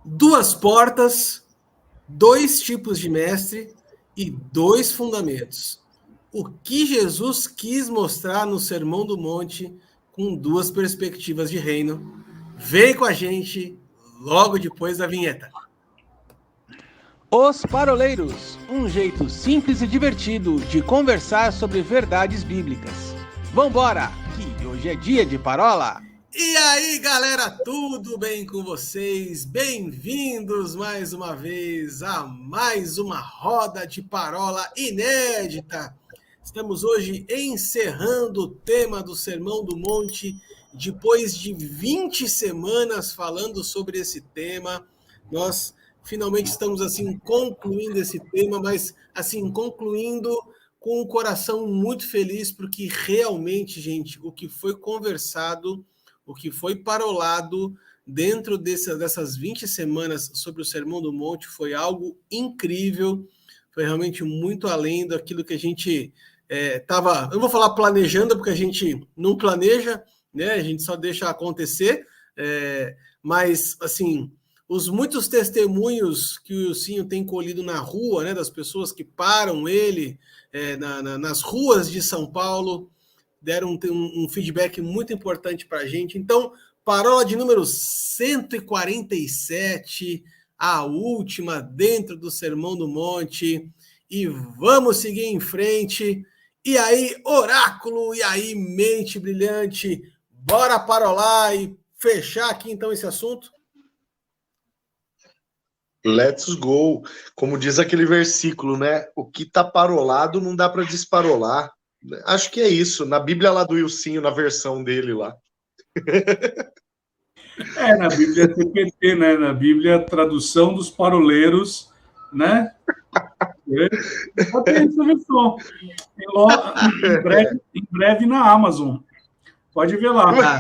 Duas portas, dois tipos de mestre e dois fundamentos. O que Jesus quis mostrar no Sermão do Monte com duas perspectivas de reino. Vem com a gente logo depois da vinheta. Os Paroleiros, um jeito simples e divertido de conversar sobre verdades bíblicas. Vambora, que hoje é dia de parola! E aí, galera, tudo bem com vocês? Bem-vindos mais uma vez a mais uma roda de parola inédita. Estamos hoje encerrando o tema do Sermão do Monte, depois de 20 semanas falando sobre esse tema. Nós finalmente estamos assim concluindo esse tema, mas assim concluindo com o coração muito feliz, porque realmente, gente, o que foi conversado, o que foi parolado dentro dessas 20 semanas sobre o Sermão do Monte foi algo incrível, foi realmente muito além daquilo que a gente estava, eu não vou falar planejando, porque a gente não planeja, né? A gente só deixa acontecer, mas, assim, os muitos testemunhos que o Ilcinho tem colhido na rua, né, das pessoas que param ele nas ruas de São Paulo, deram um feedback muito importante para a gente. Então, parola de número 147, a última dentro do Sermão do Monte, e vamos seguir em frente. E aí, oráculo, e aí, mente brilhante, bora parolar e fechar aqui então esse assunto? Let's go. Como diz aquele versículo, né? O que tá parolado não dá para desparolar. Acho que é isso. Na Bíblia lá do Ilcinho, na versão dele lá. Na Bíblia TPT, né? Na Bíblia Tradução dos Paroleiros, né? Tem essa versão. Em breve na Amazon. Pode ver lá.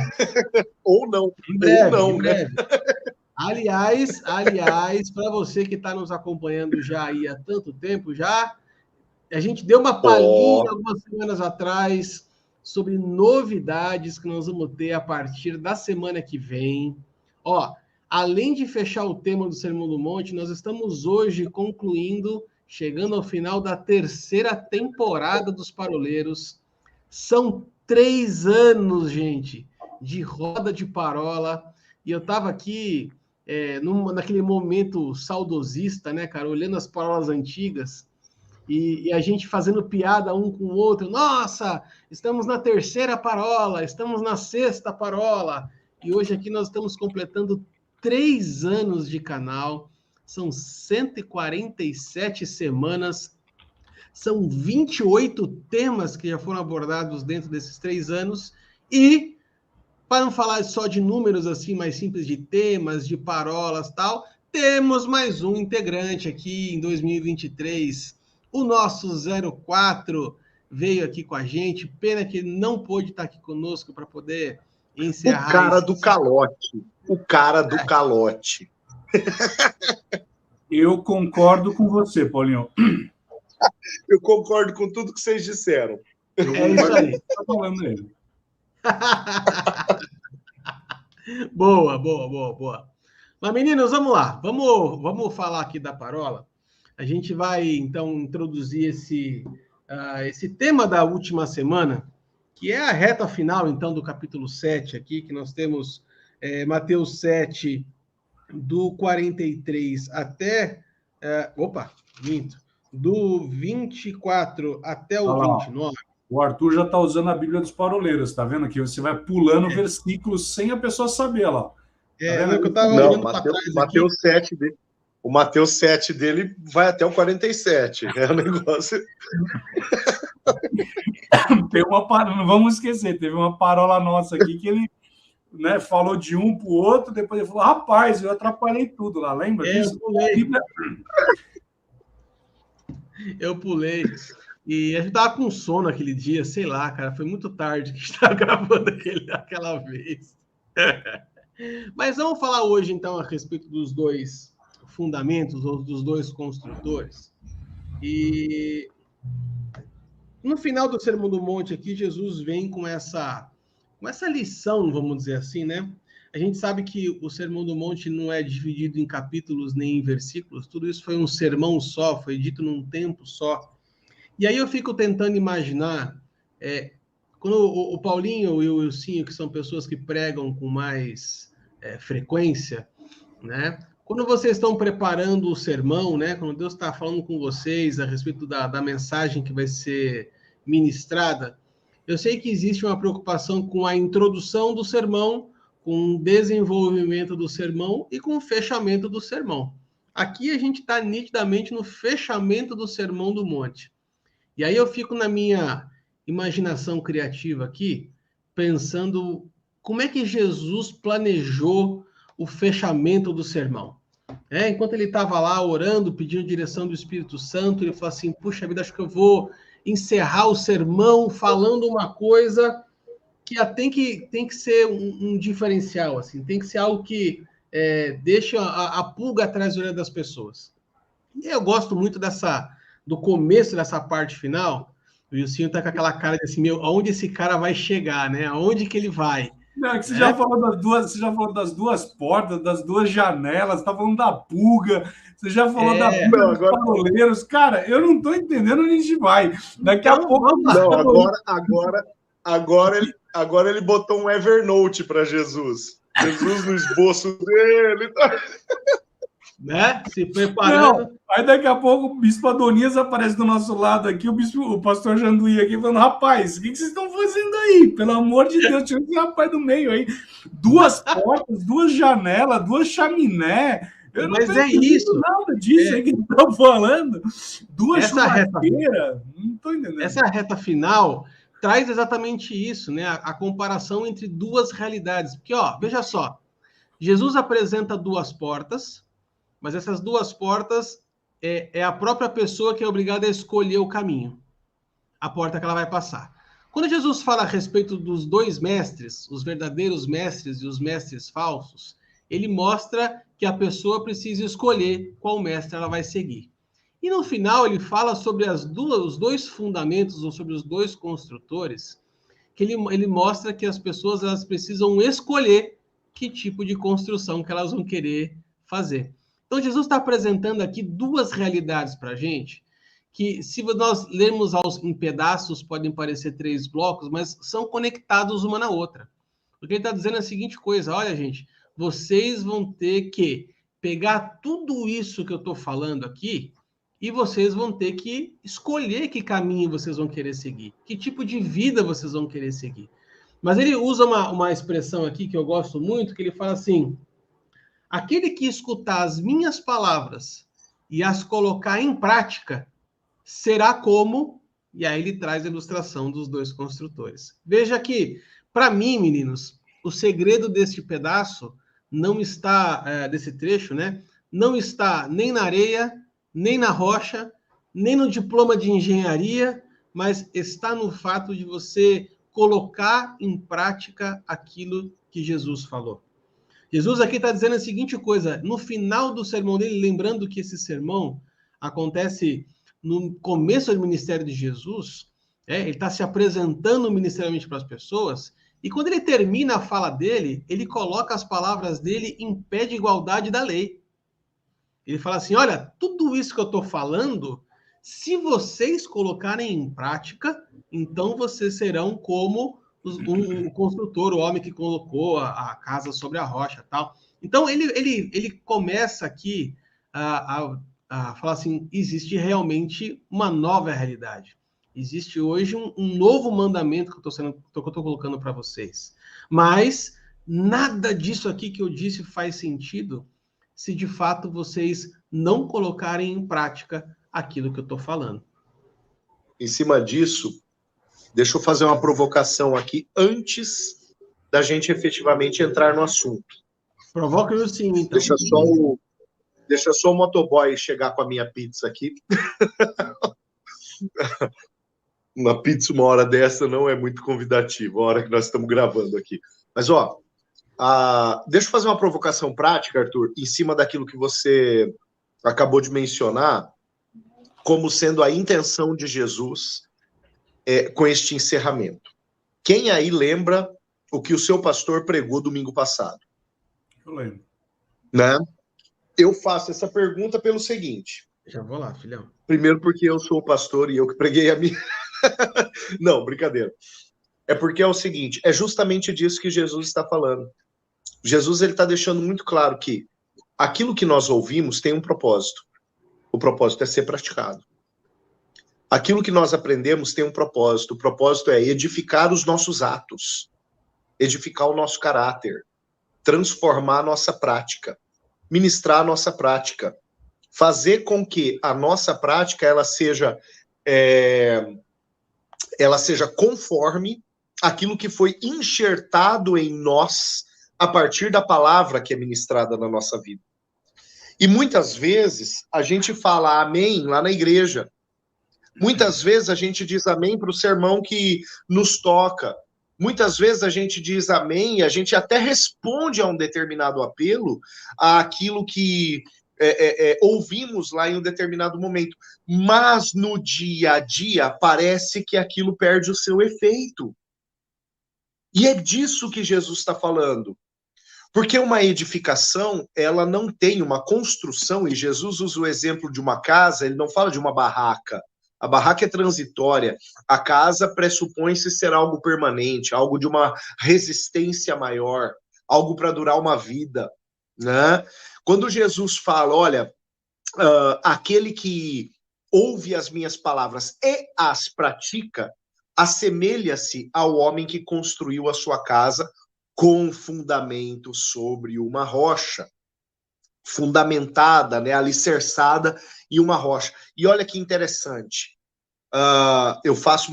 Ou não. Em breve, ou não, em breve. Aliás, para você que está nos acompanhando já aí há tanto tempo já, a gente deu uma palhinha algumas semanas atrás sobre novidades que nós vamos ter a partir da semana que vem. Ó, além de fechar o tema do Sermão do Monte, nós estamos hoje concluindo, chegando ao final da terceira temporada dos Paroleiros. São 3 anos, gente, de roda de parola. E eu estava aqui naquele momento saudosista, né, cara, olhando as parolas antigas e a gente fazendo piada um com o outro. Nossa, estamos na terceira parola, estamos na sexta parola. E hoje aqui nós estamos completando 3 anos de canal. São 147 semanas. São 28 temas que já foram abordados dentro desses 3 anos. E, para não falar só de números assim mais simples, de temas, de parolas e tal, temos mais um integrante aqui em 2023. O nosso 04 veio aqui com a gente. Pena que ele não pôde estar aqui conosco para poder encerrar. O cara do calote. O cara do calote. Eu concordo com você, Paulinho. Eu concordo com tudo que vocês disseram. É isso aí. Tá falando dele. Boa. Mas, meninos, vamos lá. Vamos falar aqui da parola. A gente vai, então, introduzir esse tema da última semana, que é a reta final, então, do capítulo 7 aqui, que nós temos Mateus 7, do 43 até... do 24 até o 29. O Arthur já está usando a Bíblia dos Paroleiros, tá vendo aqui? Você vai pulando versículos sem a pessoa saber lá. Tá que eu tava olhando para trás Mateus 7 dele. O Mateus 7 dele vai até o 47. É um negócio. Não vamos esquecer, teve uma parola nossa aqui que ele, né, falou de um para o outro, depois ele falou: rapaz, eu atrapalhei tudo lá, lembra disso? Eu pulei. E a gente tava com sono aquele dia, sei lá, cara, foi muito tarde que a gente tava gravando aquela vez. Mas vamos falar hoje, então, a respeito dos dois fundamentos, ou dos dois construtores. E no final do Sermão do Monte aqui, Jesus vem com essa lição, vamos dizer assim, né? A gente sabe que o Sermão do Monte não é dividido em capítulos nem em versículos, tudo isso foi um sermão só, foi dito num tempo só. E aí eu fico tentando imaginar, quando o Paulinho e o Wilsinho, que são pessoas que pregam com mais frequência, né? Quando vocês estão preparando o sermão, né? Quando Deus está falando com vocês a respeito da mensagem que vai ser ministrada, eu sei que existe uma preocupação com a introdução do sermão, com o desenvolvimento do sermão e com o fechamento do sermão. Aqui a gente está nitidamente no fechamento do Sermão do Monte. E aí eu fico na minha imaginação criativa aqui, pensando como é que Jesus planejou o fechamento do sermão. Enquanto ele estava lá orando, pedindo direção do Espírito Santo, ele falou assim, puxa vida, acho que eu vou encerrar o sermão falando uma coisa que tem que ser um diferencial, assim, tem que ser algo que deixa a pulga atrás da orelha das pessoas. E eu gosto muito do começo dessa parte final. O Wilsinho tá com aquela cara de assim, aonde esse cara vai chegar, né? Aonde que ele vai? Não, que você já falou das duas portas, das duas janelas, você tá falando da pulga, você já falou da pulga dos paroleiros. Cara, eu não tô entendendo onde a gente vai. Daqui a pouco... Não, agora ele botou um Evernote para Jesus. Jesus no esboço dele. Né? Se preparando. Não, aí daqui a pouco o Bispo Adonias aparece do nosso lado aqui, o pastor Janduí aqui, falando, rapaz, o que vocês estão fazendo aí? Pelo amor de Deus, tinha esse rapaz do meio aí. Duas portas, duas janelas, duas chaminé. Eu Mas não isso. Nada disso aí que eles estão falando. Duas churrasqueiras. Não estou entendendo. Essa reta final traz exatamente isso, né? A comparação entre duas realidades. Porque, veja só, Jesus apresenta duas portas, mas essas duas portas é a própria pessoa que é obrigada a escolher o caminho, a porta que ela vai passar. Quando Jesus fala a respeito dos dois mestres, os verdadeiros mestres e os mestres falsos, ele mostra que a pessoa precisa escolher qual mestre ela vai seguir. E no final ele fala sobre os dois fundamentos, ou sobre os dois construtores, que ele mostra que as pessoas elas precisam escolher que tipo de construção que elas vão querer fazer. Então, Jesus está apresentando aqui duas realidades para a gente, que se nós lermos em pedaços, podem parecer 3 blocos, mas são conectados uma na outra. O que ele está dizendo é a seguinte coisa, olha, gente, vocês vão ter que pegar tudo isso que eu estou falando aqui e vocês vão ter que escolher que caminho vocês vão querer seguir, que tipo de vida vocês vão querer seguir. Mas ele usa uma expressão aqui que eu gosto muito, que ele fala assim, aquele que escutar as minhas palavras e as colocar em prática, será como... E aí ele traz a ilustração dos dois construtores. Veja que, para mim, meninos, o segredo deste pedaço não está, desse trecho, né? Não está nem na areia, nem na rocha, nem no diploma de engenharia, mas está no fato de você colocar em prática aquilo que Jesus falou. Jesus aqui está dizendo a seguinte coisa, no final do sermão dele, lembrando que esse sermão acontece no começo do ministério de Jesus, ele está se apresentando ministerialmente para as pessoas, e quando ele termina a fala dele, ele coloca as palavras dele em pé de igualdade da lei. Ele fala assim, olha, tudo isso que eu estou falando, se vocês colocarem em prática, então vocês serão como o construtor, o homem que colocou a casa sobre a rocha, tal. Então, ele começa aqui a falar assim, existe realmente uma nova realidade. Existe hoje um novo mandamento que eu estou colocando para vocês. Mas nada disso aqui que eu disse faz sentido se, de fato, vocês não colocarem em prática aquilo que eu estou falando. Em cima disso, deixa eu fazer uma provocação aqui antes da gente efetivamente entrar no assunto. Provoca eu sim, então. Deixa só o motoboy chegar com a minha pizza aqui. Uma pizza uma hora dessa não é muito convidativa, a hora que nós estamos gravando aqui. Mas, deixa eu fazer uma provocação prática, Arthur, em cima daquilo que você acabou de mencionar, como sendo a intenção de Jesus com este encerramento. Quem aí lembra o que o seu pastor pregou domingo passado? Eu lembro. Né? Eu faço essa pergunta pelo seguinte. Já vou lá, filhão. Primeiro porque eu sou o pastor e eu que preguei a minha... Não, brincadeira. É porque é o seguinte, é justamente disso que Jesus está falando. Jesus ele está deixando muito claro que aquilo que nós ouvimos tem um propósito. O propósito é ser praticado. Aquilo que nós aprendemos tem um propósito. O propósito é edificar os nossos atos, edificar o nosso caráter, transformar a nossa prática, ministrar a nossa prática, fazer com que a nossa prática ela seja conforme aquilo que foi enxertado em nós a partir da palavra que é ministrada na nossa vida. E muitas vezes a gente fala amém lá na igreja. Muitas vezes a gente diz amém para o sermão que nos toca. Muitas vezes a gente diz amém e a gente até responde a um determinado apelo, àquilo que ouvimos lá em um determinado momento. Mas no dia a dia parece que aquilo perde o seu efeito. E é disso que Jesus está falando. Porque uma edificação, ela não tem uma construção, e Jesus usa o exemplo de uma casa, ele não fala de uma barraca. A barraca é transitória, a casa pressupõe-se ser algo permanente, algo de uma resistência maior, algo para durar uma vida, né? Quando Jesus fala, olha, aquele que ouve as minhas palavras e as pratica, assemelha-se ao homem que construiu a sua casa com fundamento sobre uma rocha, fundamentada, né, alicerçada em uma rocha. E olha que interessante, eu faço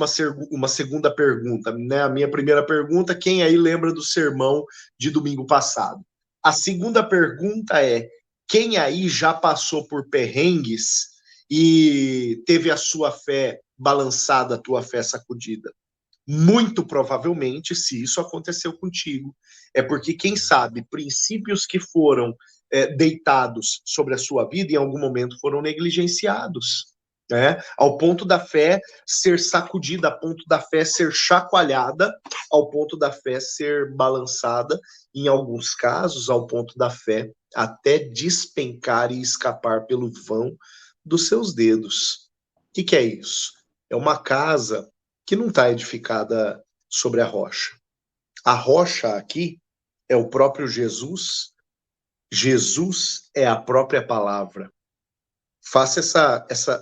uma segunda pergunta, né? A minha primeira pergunta, quem aí lembra do sermão de domingo passado? A segunda pergunta é, quem aí já passou por perrengues e teve a sua fé balançada, a tua fé sacudida? Muito provavelmente, se isso aconteceu contigo, é porque, quem sabe, princípios que foram deitados sobre a sua vida, em algum momento foram negligenciados, né? Ao ponto da fé ser sacudida, ao ponto da fé ser chacoalhada, ao ponto da fé ser balançada, em alguns casos, ao ponto da fé até despencar e escapar pelo vão dos seus dedos. O que é isso? É uma casa que não está edificada sobre a rocha. A rocha aqui é o próprio Jesus. Jesus é a própria palavra. Faça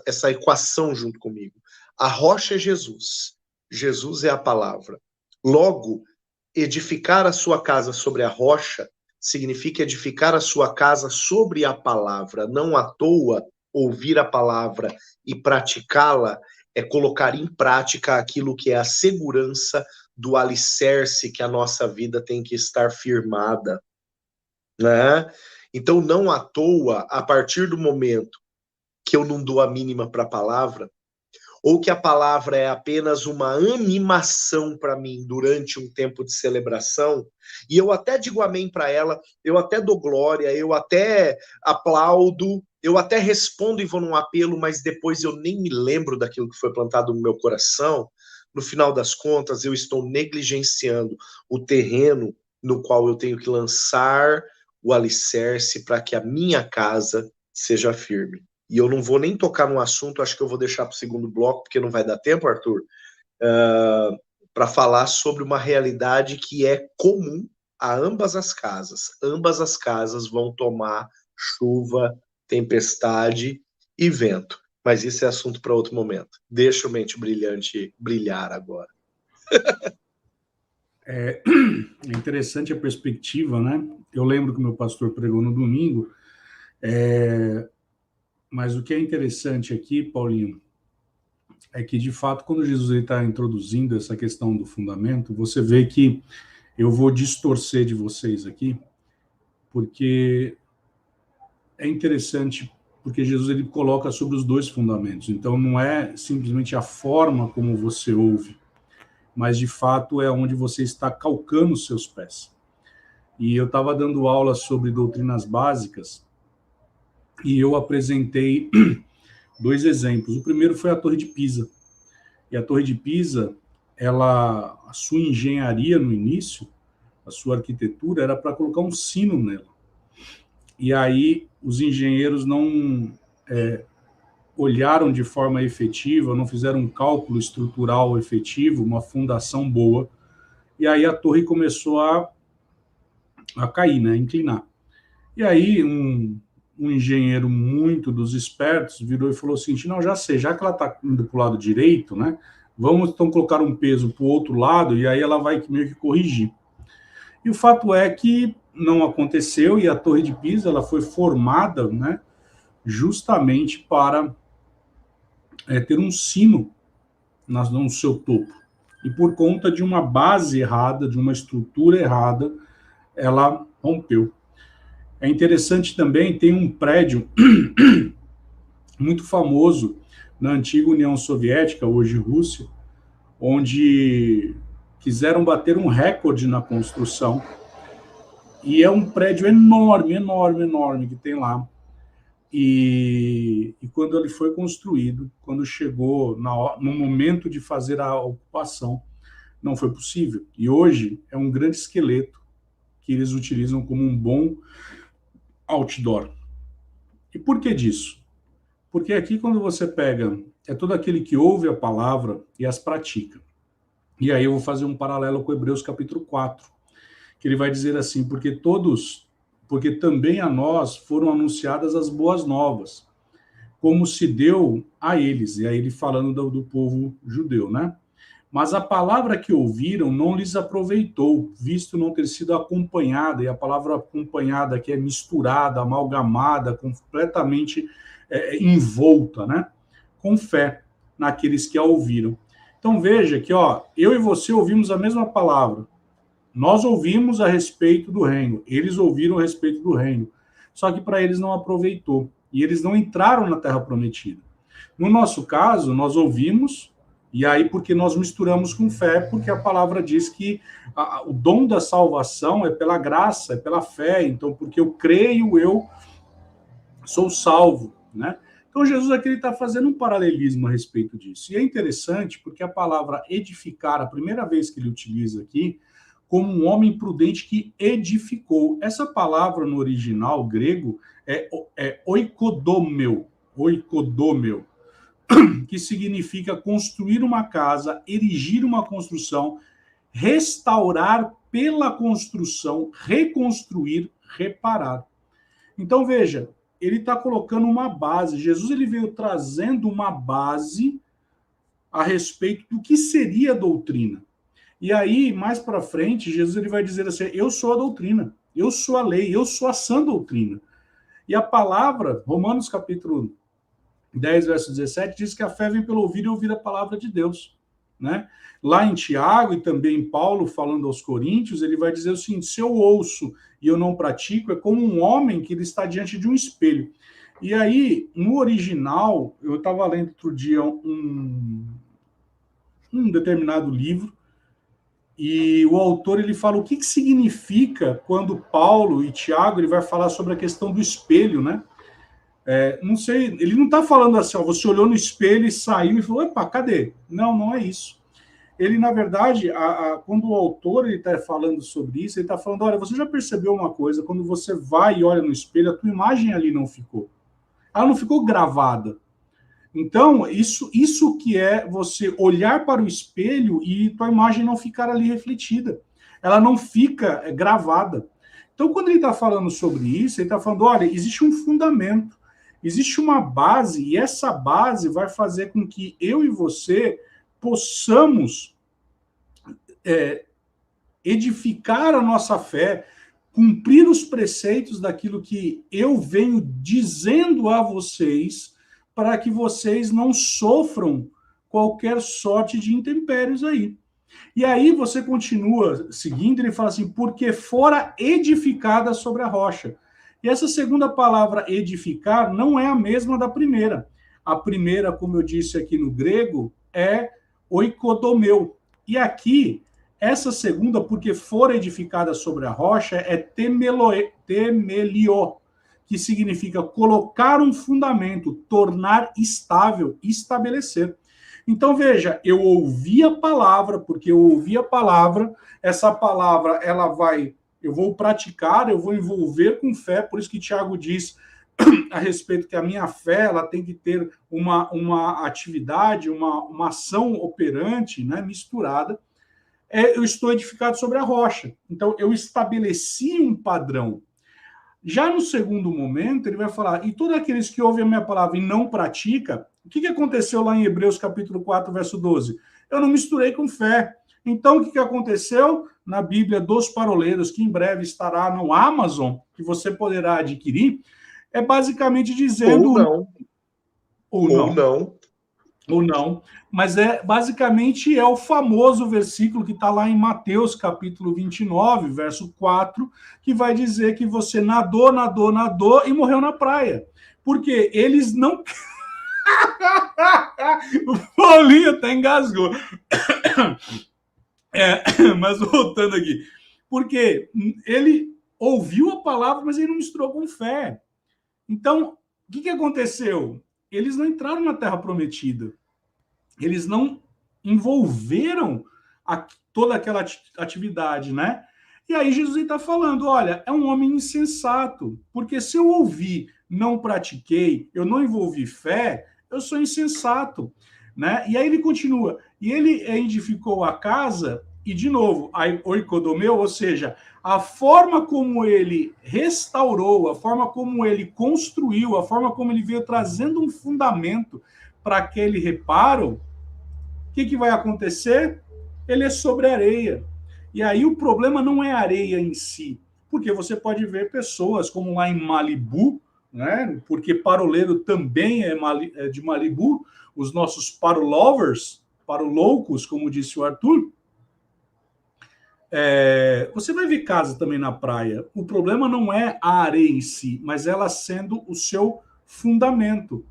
essa equação junto comigo. A rocha é Jesus. Jesus é a palavra. Logo, edificar a sua casa sobre a rocha significa edificar a sua casa sobre a palavra. Não à toa, ouvir a palavra e praticá-la é colocar em prática aquilo que é a segurança do alicerce que a nossa vida tem que estar firmada, né? Então, não à toa, a partir do momento que eu não dou a mínima para a palavra, ou que a palavra é apenas uma animação para mim durante um tempo de celebração, e eu até digo amém para ela, eu até dou glória, eu até aplaudo, eu até respondo e vou num apelo, mas depois eu nem me lembro daquilo que foi plantado no meu coração. No final das contas, eu estou negligenciando o terreno no qual eu tenho que lançar o alicerce para que a minha casa seja firme. E eu não vou nem tocar no assunto, acho que eu vou deixar para o segundo bloco, porque não vai dar tempo, Arthur, para falar sobre uma realidade que é comum a ambas as casas. Ambas as casas vão tomar chuva, tempestade e vento. Mas isso é assunto para outro momento. Deixa o Mente Brilhante brilhar agora. É interessante a perspectiva, né? Eu lembro que meu pastor pregou no domingo, mas o que é interessante aqui, Paulinho, é que, de fato, quando Jesus está introduzindo essa questão do fundamento, você vê que eu vou distorcer de vocês aqui, porque é interessante, porque Jesus ele coloca sobre os dois fundamentos. Então, não é simplesmente a forma como você ouve, mas, de fato, é onde você está calcando os seus pés. E eu estava dando aula sobre doutrinas básicas, e eu apresentei 2 exemplos. O primeiro foi a Torre de Pisa. E a Torre de Pisa, a sua engenharia no início, a sua arquitetura, era para colocar um sino nela. e aí os engenheiros não olharam de forma efetiva, não fizeram um cálculo estrutural efetivo, uma fundação boa, e aí a torre começou a cair, né, a inclinar. E aí um engenheiro muito dos espertos virou e falou assim, não, já sei, já que ela está indo para o lado direito, né, vamos então colocar um peso para o outro lado e aí ela vai meio que corrigir. E o fato é que não aconteceu e a Torre de Pisa ela foi formada, né, justamente para ter um sino no seu topo. E por conta de uma base errada, de uma estrutura errada, ela rompeu. É interessante também, tem um prédio muito famoso na antiga União Soviética, hoje Rússia, onde quiseram bater um recorde na construção. E é um prédio enorme, enorme, enorme que tem lá. E quando ele foi construído, quando chegou no momento de fazer a ocupação, não foi possível. E hoje é um grande esqueleto que eles utilizam como um bom outdoor. E por que disso? Porque aqui quando você pega, é todo aquele que ouve a palavra e as pratica. E aí eu vou fazer um paralelo com Hebreus capítulo 4, que ele vai dizer assim, porque também a nós foram anunciadas as boas novas, como se deu a eles, e aí ele falando do povo judeu, né? Mas a palavra que ouviram não lhes aproveitou, visto não ter sido acompanhada, e a palavra acompanhada que é misturada, amalgamada, completamente envolta, né? Com fé naqueles que a ouviram. Então veja que, eu e você ouvimos a mesma palavra. Nós ouvimos a respeito do reino, eles ouviram a respeito do reino. Só que para eles não aproveitou, e eles não entraram na terra prometida. No nosso caso, nós ouvimos, e aí porque nós misturamos com fé, porque a palavra diz que o dom da salvação é pela graça, é pela fé. Então, porque eu creio, eu sou salvo, né? Então, Jesus aqui está fazendo um paralelismo a respeito disso. E é interessante porque a palavra edificar, a primeira vez que ele utiliza aqui, como um homem prudente que edificou. Essa palavra no original grego é oikodomeu, que significa construir uma casa, erigir uma construção, restaurar pela construção, reconstruir, reparar. Então, veja, ele está colocando uma base. Jesus ele veio trazendo uma base a respeito do que seria a doutrina. E aí, mais para frente, Jesus ele vai dizer assim, eu sou a doutrina, eu sou a lei, eu sou a sã doutrina. E a palavra, Romanos capítulo 10, verso 17, diz que a fé vem pelo ouvir e ouvir a palavra de Deus. Né? Lá em Tiago e também Paulo, falando aos Coríntios, ele vai dizer o seguinte, se eu ouço e eu não pratico, é como um homem que ele está diante de um espelho. E aí, no original, eu estava lendo outro dia um determinado livro, e o autor ele fala o que significa quando Paulo e Tiago ele vai falar sobre a questão do espelho, né? Não sei, ele não está falando assim, você olhou no espelho e saiu e falou, epa, cadê? Não, não é isso. Ele, na verdade, quando o autor está falando sobre isso, ele está falando, olha, você já percebeu uma coisa, quando você vai e olha no espelho, a tua imagem ali não ficou. Ela não ficou gravada. Então, isso que é você olhar para o espelho e tua imagem não ficar ali refletida. Ela não fica gravada. Então, quando ele está falando sobre isso, ele está falando, olha, existe um fundamento, existe uma base, e essa base vai fazer com que eu e você possamos edificar a nossa fé, cumprir os preceitos daquilo que eu venho dizendo a vocês, para que vocês não sofram qualquer sorte de intempéries aí. E aí você continua seguindo, ele fala assim, porque fora edificada sobre a rocha. E essa segunda palavra, edificar, não é a mesma da primeira. A primeira, como eu disse aqui no grego, é oikodomeu. E aqui, essa segunda, porque fora edificada sobre a rocha, é temelio, que significa colocar um fundamento, tornar estável, estabelecer. Então, veja, eu ouvi a palavra, porque eu ouvi a palavra, essa palavra ela vai Eu vou praticar, eu vou envolver com fé, por isso que Tiago diz a respeito que a minha fé ela tem que ter uma atividade, uma ação operante, né, misturada. Eu estou edificado sobre a rocha. Então, eu estabeleci um padrão. Já no segundo momento, ele vai falar, e todos aqueles que ouvem a minha palavra e não praticam, o que aconteceu lá em Hebreus capítulo 4, verso 12? Eu não misturei com fé. Então, o que aconteceu na Bíblia dos Paroleiros, que em breve estará no Amazon, que você poderá adquirir, é basicamente dizendo... Ou não. Mas basicamente é o famoso versículo que está lá em Mateus, capítulo 29, verso 4, que vai dizer que você nadou e morreu na praia. Porque eles não... O Paulinho até engasgou. Mas voltando aqui. Porque ele ouviu a palavra, mas ele não misturou com fé. Então, o que aconteceu? Eles não entraram na Terra Prometida. Eles não envolveram toda aquela atividade, né? E aí Jesus está falando, olha, é um homem insensato, porque se eu ouvi, não pratiquei, eu não envolvi fé, eu sou insensato, né? E aí ele continua, e ele edificou a casa, e de novo, a oikodomeu, ou seja, a forma como ele restaurou, a forma como ele construiu, a forma como ele veio trazendo um fundamento para aquele reparo, o que vai acontecer? Ele é sobre areia. E aí o problema não é a areia em si, porque você pode ver pessoas como lá em Malibu, né? Porque paroleiro também é de Malibu, os nossos parolovers, paroloucos, como disse o Arthur, você vai ver casa também na praia. O problema não é a areia em si, mas ela sendo o seu fundamento.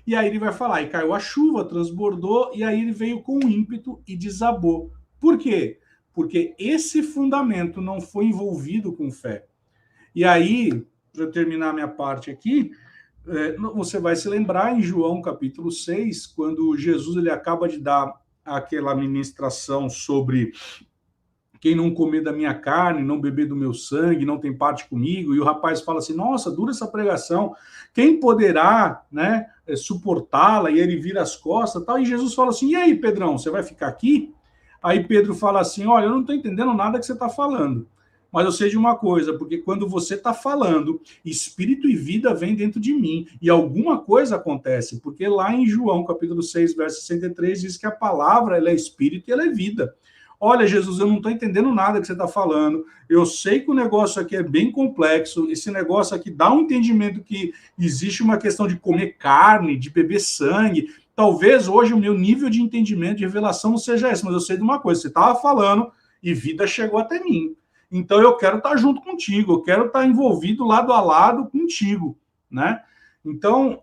E aí ele vai falar, e caiu a chuva, transbordou, e aí ele veio com ímpeto e desabou. Por quê? Porque esse fundamento não foi envolvido com fé. E aí, para eu terminar minha parte aqui, você vai se lembrar em João capítulo 6, quando Jesus ele acaba de dar aquela ministração sobre quem não comer da minha carne, não beber do meu sangue, não tem parte comigo, e o rapaz fala assim, nossa, dura essa pregação, quem poderá, né, suportá-la? E ele vira as costas e tal, e Jesus fala assim, e aí, Pedrão, você vai ficar aqui? Aí Pedro fala assim, olha, eu não estou entendendo nada que você está falando, mas eu sei de uma coisa, porque quando você está falando, espírito e vida vem dentro de mim, e alguma coisa acontece, porque lá em João, capítulo 6, verso 63, diz que a palavra ela é espírito e ela é vida. Olha, Jesus, eu não estou entendendo nada que você está falando, eu sei que o negócio aqui é bem complexo, esse negócio aqui dá um entendimento que existe uma questão de comer carne, de beber sangue, talvez hoje o meu nível de entendimento, de revelação não seja esse, mas eu sei de uma coisa, você estava falando e vida chegou até mim, então eu quero estar junto contigo, eu quero estar envolvido lado a lado contigo, né? Então,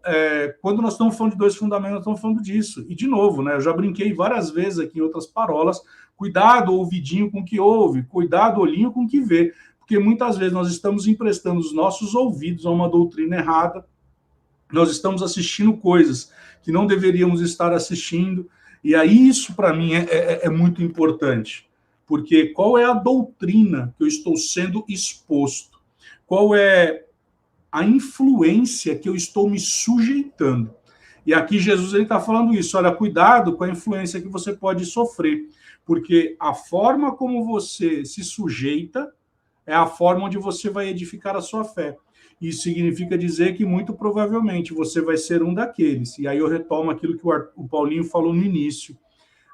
quando nós estamos falando de dois fundamentos, nós estamos falando disso. E, de novo, né, eu já brinquei várias vezes aqui em outras parolas, cuidado, ouvidinho com o que ouve, cuidado, olhinho com o que vê, porque muitas vezes nós estamos emprestando os nossos ouvidos a uma doutrina errada, nós estamos assistindo coisas que não deveríamos estar assistindo, e aí isso, para mim, é muito importante, porque qual é a doutrina que eu estou sendo exposto? Qual é a influência que eu estou me sujeitando? E aqui Jesus está falando isso, olha, cuidado com a influência que você pode sofrer, porque a forma como você se sujeita é a forma onde você vai edificar a sua fé. Isso significa dizer que, muito provavelmente, você vai ser um daqueles. E aí eu retomo aquilo que o Paulinho falou no início,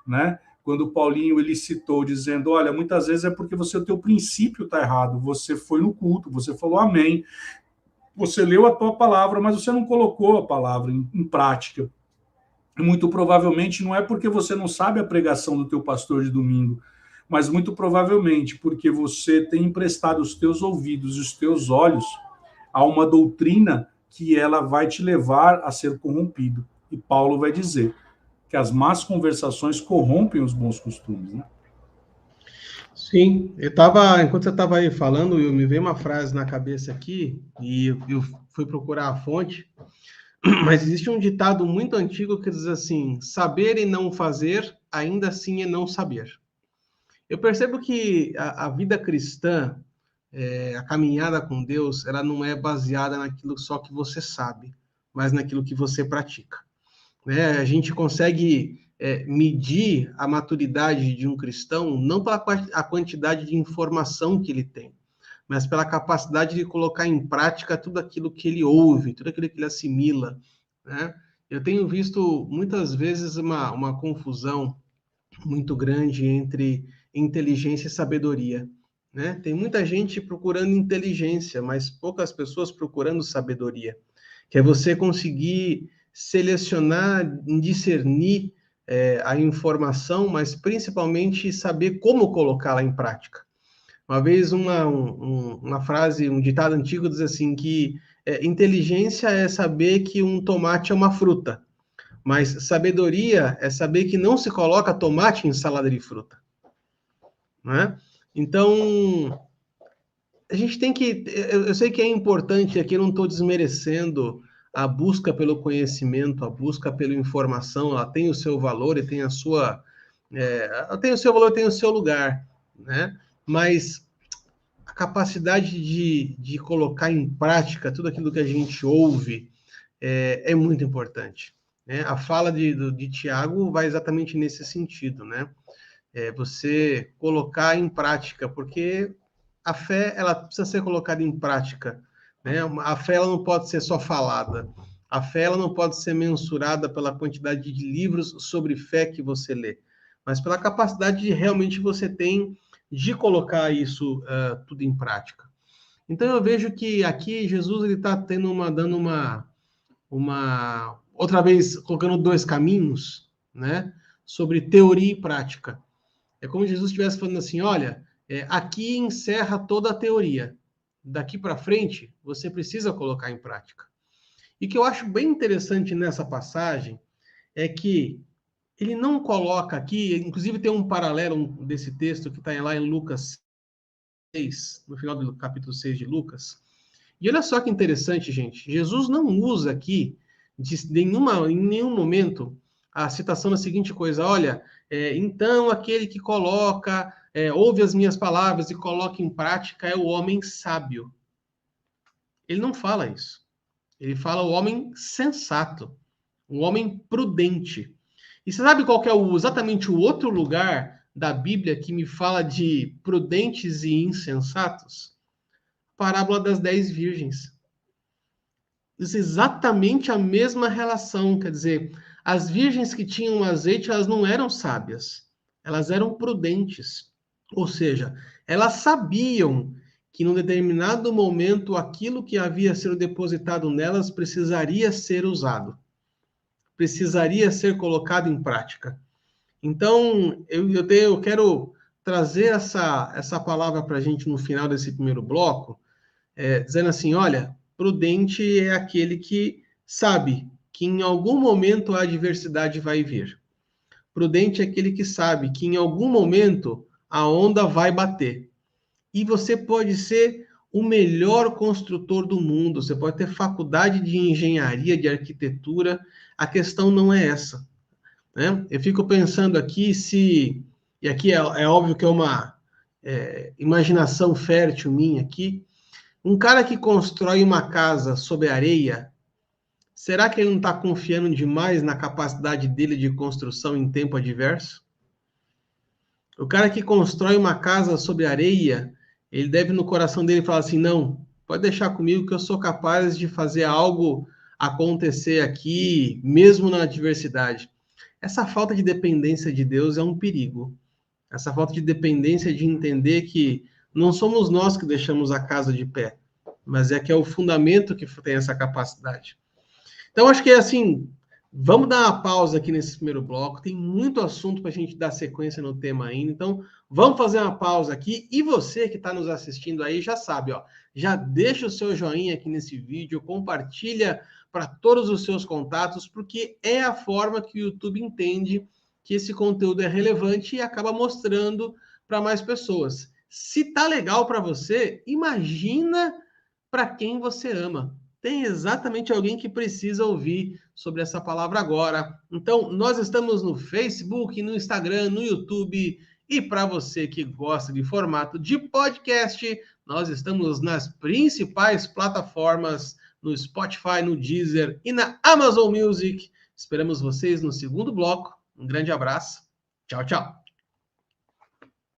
né? Quando o Paulinho ele citou, dizendo, olha, muitas vezes é porque o teu princípio está errado, você foi no culto, você falou amém, você leu a tua palavra, mas você não colocou a palavra em prática. Muito provavelmente não é porque você não sabe a pregação do teu pastor de domingo, mas muito provavelmente porque você tem emprestado os teus ouvidos e os teus olhos a uma doutrina que ela vai te levar a ser corrompido. E Paulo vai dizer que as más conversações corrompem os bons costumes, né? Sim, enquanto você estava aí falando, me veio uma frase na cabeça aqui, e eu fui procurar a fonte, mas existe um ditado muito antigo que diz assim, saber e não fazer, ainda assim é não saber. Eu percebo que a vida cristã, a caminhada com Deus, ela não é baseada naquilo só que você sabe, mas naquilo que você pratica. Né? A gente consegue medir a maturidade de um cristão não pela a quantidade de informação que ele tem, mas pela capacidade de colocar em prática tudo aquilo que ele ouve, tudo aquilo que ele assimila. Né? Eu tenho visto muitas vezes uma confusão muito grande entre inteligência e sabedoria. Né? Tem muita gente procurando inteligência, mas poucas pessoas procurando sabedoria, que é você conseguir selecionar, discernir a informação, mas principalmente saber como colocá-la em prática. Uma vez uma frase, um ditado antigo diz assim que inteligência é saber que um tomate é uma fruta, mas sabedoria é saber que não se coloca tomate em salada de fruta. Né? Então, a gente tem que... Eu sei que é importante, aqui eu não estou desmerecendo a busca pelo conhecimento, a busca pela informação, ela tem o seu valor e tem a sua... tem o seu valor, tem o seu lugar, né? Mas a capacidade de colocar em prática tudo aquilo que a gente ouve é muito importante. Né? A fala de Tiago vai exatamente nesse sentido, né? Você colocar em prática, porque a fé ela precisa ser colocada em prática. Né? A fé ela não pode ser só falada. A fé ela não pode ser mensurada pela quantidade de livros sobre fé que você lê, mas pela capacidade de realmente você tem de colocar isso tudo em prática. Então eu vejo que aqui Jesus ele está dando uma outra vez colocando dois caminhos, né, sobre teoria e prática. É como se Jesus estivesse falando assim, olha, aqui encerra toda a teoria. Daqui para frente, você precisa colocar em prática. E o que eu acho bem interessante nessa passagem é que ele não coloca aqui, inclusive tem um paralelo desse texto que está lá em Lucas 6, no final do capítulo 6 de Lucas. E olha só que interessante, gente. Jesus não usa aqui, em nenhum momento, a citação da seguinte coisa, olha, então aquele que coloca, ouve as minhas palavras e coloca em prática é o homem sábio. Ele não fala isso. Ele fala o homem sensato, o homem prudente. E você sabe qual que é exatamente o outro lugar da Bíblia que me fala de prudentes e insensatos? Parábola das 10 virgens. Isso é exatamente a mesma relação, quer dizer, as virgens que tinham azeite, elas não eram sábias, elas eram prudentes. Ou seja, elas sabiam que num determinado momento aquilo que havia sido depositado nelas precisaria ser usado, precisaria ser colocado em prática. Então, eu quero trazer essa palavra para a gente no final desse primeiro bloco, dizendo assim, olha, prudente é aquele que sabe que em algum momento a adversidade vai vir. Prudente é aquele que sabe que em algum momento a onda vai bater. E você pode ser o melhor construtor do mundo, você pode ter faculdade de engenharia, de arquitetura, a questão não é essa. Né? Eu fico pensando aqui e aqui é óbvio que é uma imaginação fértil minha aqui, um cara que constrói uma casa sobre areia, será que ele não está confiando demais na capacidade dele de construção em tempo adverso? O cara que constrói uma casa sobre areia, ele deve no coração dele falar assim, não, pode deixar comigo que eu sou capaz de fazer algo acontecer aqui, mesmo na adversidade. Essa falta de dependência de Deus é um perigo. Essa falta de dependência de entender que não somos nós que deixamos a casa de pé, mas é que é o fundamento que tem essa capacidade. Então, acho que é assim, vamos dar uma pausa aqui nesse primeiro bloco, tem muito assunto para a gente dar sequência no tema ainda, então vamos fazer uma pausa aqui, e você que está nos assistindo aí já sabe, ó, já deixa o seu joinha aqui nesse vídeo, compartilha para todos os seus contatos, porque é a forma que o YouTube entende que esse conteúdo é relevante e acaba mostrando para mais pessoas. Se tá legal para você, imagina para quem você ama. Tem exatamente alguém que precisa ouvir sobre essa palavra agora. Então, nós estamos no Facebook, no Instagram, no YouTube, e para você que gosta de formato de podcast, Nós estamos nas principais plataformas, no Spotify, no Deezer e na Amazon Music. Esperamos vocês no segundo bloco. Um grande abraço. Tchau, tchau.